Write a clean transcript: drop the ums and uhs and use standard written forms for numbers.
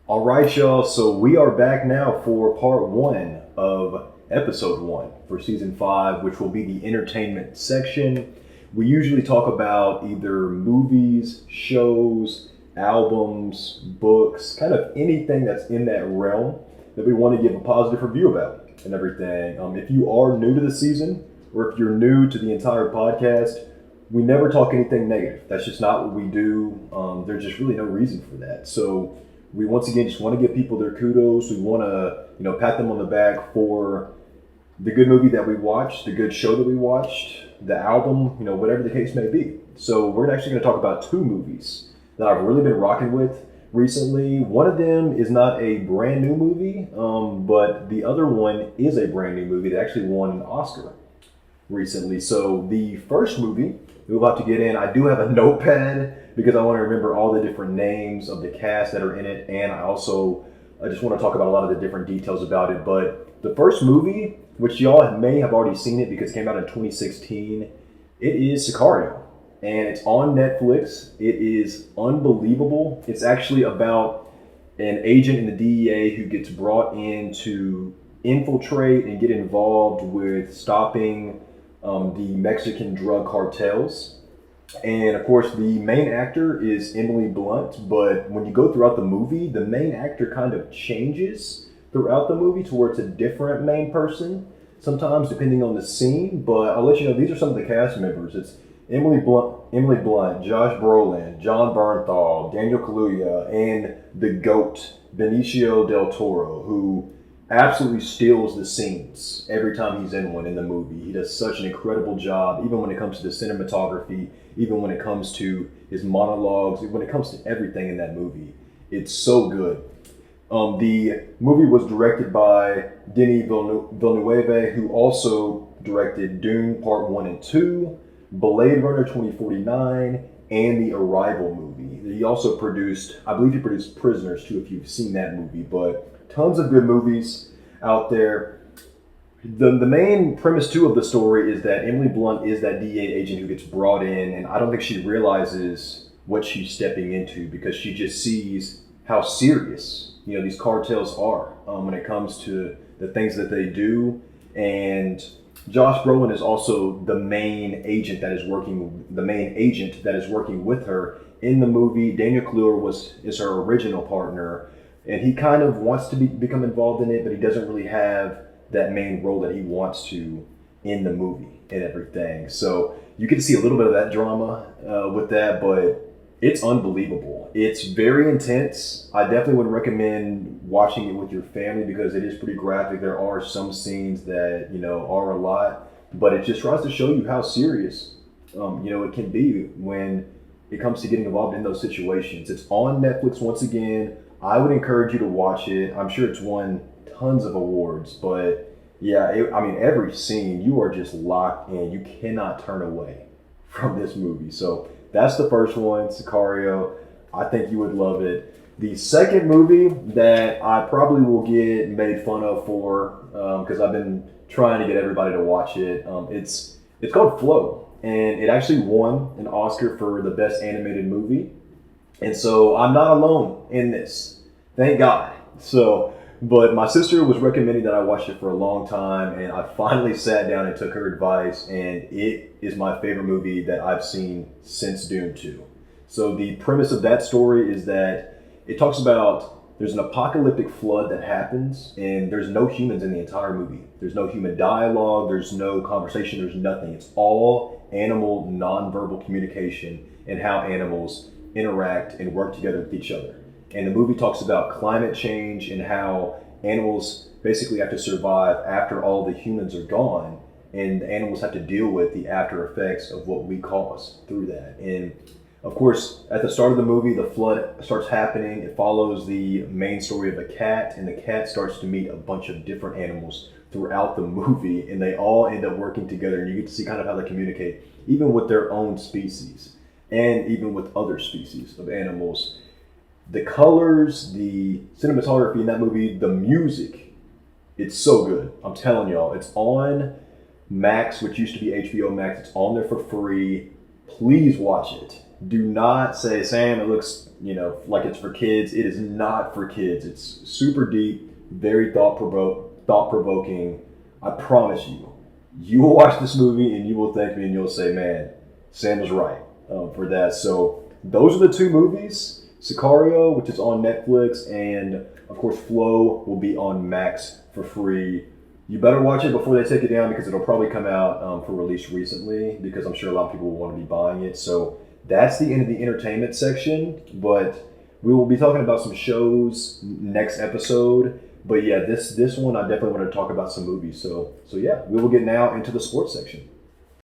All right, y'all. So we are back now for part one of episode one for season five, which will be the entertainment section. We usually talk about either movies, shows, albums, books, kind of anything that's in that realm that we want to give a positive review about and everything. If you are new to the season or if you're new to the entire podcast, we never talk anything negative. That's just not what we do. There's just really no reason for that. So we once again just want to give people their kudos. We want to, pat them on the back for the good movie that we watched, the good show that we watched, the album, whatever the case may be. So we're actually going to talk about two movies that I've really been rocking with recently. One of them is not a brand new movie, but the other one is a brand new movie that actually won an Oscar recently. So the first movie we're about to get in, I do have a notepad because I want to remember all the different names of the cast that are in it, and I just want to talk about a lot of the different details about it. But the first movie, which y'all may have already seen it because it came out in 2016, it is Sicario, and it's on Netflix. It is unbelievable. It's actually about an agent in the DEA who gets brought in to infiltrate and get involved with stopping the Mexican drug cartels. And of course, the main actor is Emily Blunt, but when you go throughout the movie, the main actor kind of changes throughout the movie to where it's a different main person, sometimes depending on the scene. But I'll let you know, these are some of the cast members. It's Emily Blunt, Josh Brolin, John Bernthal, Daniel Kaluuya, and the GOAT, Benicio del Toro, who absolutely steals the scenes every time he's in one in the movie. He does such an incredible job, even when it comes to the cinematography, even when it comes to his monologues, when it comes to everything in that movie. It's so good. The movie was directed by Denis Villeneuve, who also directed Dune Part 1 and 2, Blade Runner 2049, and the Arrival movie. He also produced, I believe he produced Prisoners too, if you've seen that movie, but tons of good movies out there. The main premise too of the story is that Emily Blunt is that DEA agent who gets brought in, and I don't think she realizes what she's stepping into because she just sees how serious these cartels are when it comes to the things that they do. And Josh Brolin is also the main agent that is working with her in the movie. Daniel Kaluuya is her original partner, and he kind of wants to become involved in it, but he doesn't really have that main role that he wants to in the movie and everything. So you get to see a little bit of that drama with that, but it's unbelievable. It's very intense. I definitely would recommend watching it with your family because it is pretty graphic. There are some scenes that, are a lot, but it just tries to show you how serious, it can be when it comes to getting involved in those situations. It's on Netflix once again. I would encourage you to watch it. I'm sure it's won tons of awards, but yeah, every scene you are just locked in. You cannot turn away from this movie. So that's the first one, Sicario. I think you would love it. The second movie that I probably will get made fun of for, because I've been trying to get everybody to watch it. It's called Flow, and it actually won an Oscar for the best animated movie. And so I'm not alone in this. Thank God. But my sister was recommending that I watch it for a long time, and I finally sat down and took her advice, and it is my favorite movie that I've seen since Dune 2. So the premise of that story is that it talks about there's an apocalyptic flood that happens, and there's no humans in the entire movie. There's no human dialogue, there's no conversation, there's nothing. It's all animal nonverbal communication and how animals interact and work together with each other. And the movie talks about climate change and how animals basically have to survive after all the humans are gone, and the animals have to deal with the after effects of what we cause through that. And of course, at the start of the movie, the flood starts happening. It follows the main story of a cat, and the cat starts to meet a bunch of different animals throughout the movie, and they all end up working together, and you get to see kind of how they communicate, even with their own species, and even with other species of animals. The colors, the cinematography in that movie, the music, it's so good. I'm telling y'all, it's on Max, which used to be HBO Max. It's on there for free. Please watch it. Do not say, Sam, it looks, like it's for kids. It is not for kids. It's super deep, very thought-provoking. I promise you, you will watch this movie and you will thank me and you'll say, man, Sam was right for that. So those are the two movies. Sicario, which is on Netflix, and of course Flow will be on Max for free. You better watch it before they take it down because it'll probably come out for release recently because I'm sure a lot of people will want to be buying it. So that's the end of the entertainment section, but we will be talking about some shows next episode. But yeah, this one I definitely want to talk about some movies. So yeah, we will get now into the sports section.